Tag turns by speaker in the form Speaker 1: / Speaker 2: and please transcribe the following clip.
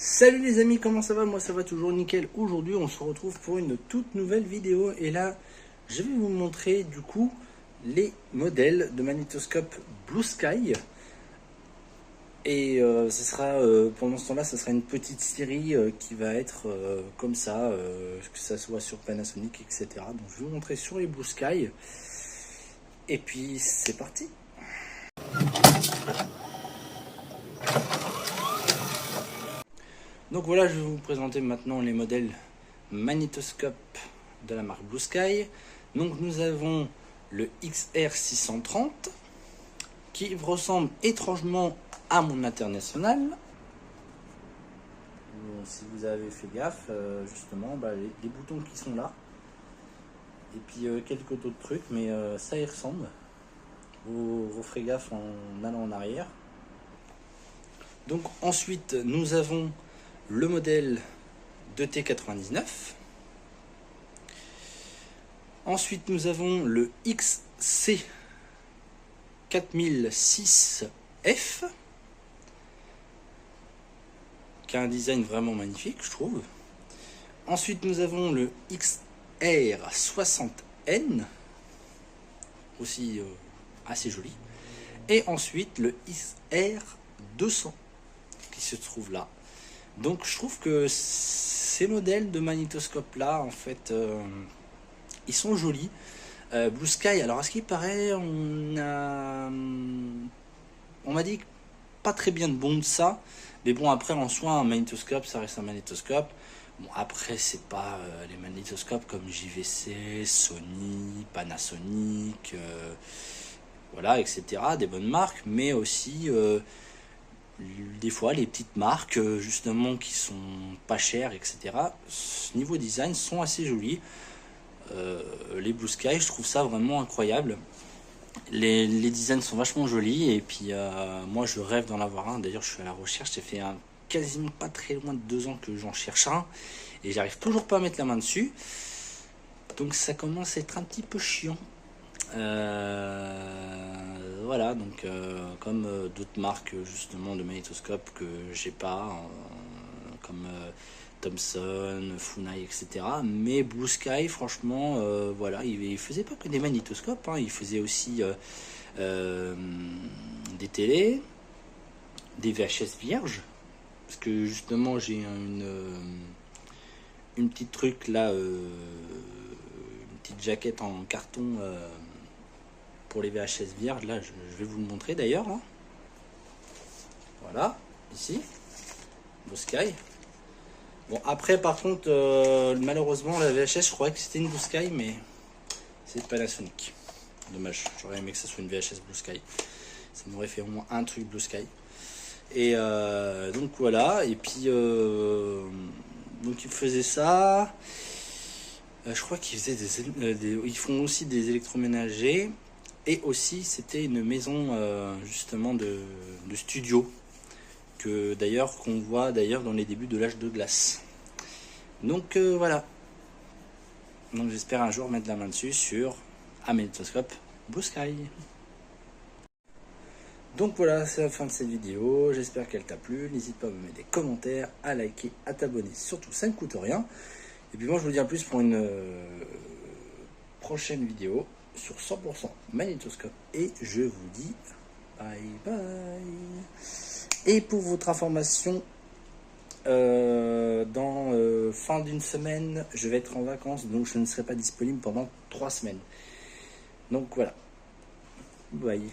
Speaker 1: Salut les amis, comment ça va? Moi ça va toujours nickel. Aujourd'hui on se retrouve pour une toute nouvelle vidéo et là je vais vous montrer du coup les modèles de magnétoscope Blue Sky. Et ce sera pendant ce temps-là, ce sera une petite série qui va être comme ça, que ça soit sur Panasonic, etc. Donc je vais vous montrer sur les Blue Sky. Et puis c'est parti. Donc voilà, je vais vous présenter maintenant les modèles magnétoscope de la marque Blue Sky. Donc nous avons le XR630 qui ressemble étrangement à mon international. Bon, si vous avez fait gaffe, justement, les boutons qui sont là. Et puis quelques autres trucs, mais ça y ressemble. Vous ferez gaffe en allant en arrière. Donc ensuite, nous avons le modèle de T99. Ensuite, nous avons le XC4006F, qui a un design vraiment magnifique, je trouve. Ensuite, nous avons le XR60N, aussi assez joli. Et ensuite, le XR200, qui se trouve là. Donc je trouve que ces modèles de magnétoscope là, en fait, ils sont jolis. Blue Sky, alors à ce qui paraît, on m'a dit pas très bien de bon de ça. Mais bon, après en soi, un magnétoscope, ça reste un magnétoscope. Bon, après, c'est pas les magnétoscopes comme JVC, Sony, Panasonic, voilà, etc. Des bonnes marques, mais aussi des fois les petites marques justement qui sont pas chères, etc. Niveau design sont assez jolis. Les Blue Sky, je trouve ça vraiment incroyable. Les designs sont vachement jolis et puis moi je rêve d'en avoir un. D'ailleurs je suis à la recherche, ça fait quasiment pas très loin de 2 ans que j'en cherche un et j'arrive toujours pas à mettre la main dessus, donc ça commence à être un petit peu chiant. Voilà, donc comme d'autres marques justement de magnétoscope que j'ai pas, comme Thomson, Funai, etc. Mais Blue Sky, franchement, voilà, il faisait pas que des magnétoscopes, hein, il faisait aussi des télés, des VHS vierges, parce que justement j'ai une petite truc là, une petite jaquette en carton pour les VHS vierges. Là je vais vous le montrer d'ailleurs, hein. Voilà, ici Blue Sky. Bon, après par contre malheureusement la VHS, je croyais que c'était une Blue Sky, mais c'est Panasonic. Dommage, j'aurais aimé que ça soit une VHS Blue Sky, ça m'aurait fait au moins un truc Blue Sky. Et donc voilà, et puis donc ils faisaient ça. Je crois qu'ils faisaient ils font aussi des électroménagers. Et aussi, c'était une maison justement de studio, que d'ailleurs qu'on voit d'ailleurs dans les débuts de l'âge de glace. Donc voilà. Donc j'espère un jour mettre la main dessus sur un magnétoscope Blue Sky. Donc voilà, c'est la fin de cette vidéo. J'espère qu'elle t'a plu. N'hésite pas à me mettre des commentaires, à liker, à t'abonner. Surtout, ça ne coûte rien. Et puis moi, je vous dis à plus pour une prochaine vidéo sur 100% magnétoscope, et je vous dis bye bye. Et pour votre information, dans fin d'une semaine je vais être en vacances, donc je ne serai pas disponible pendant 3 semaines. Donc voilà, bye.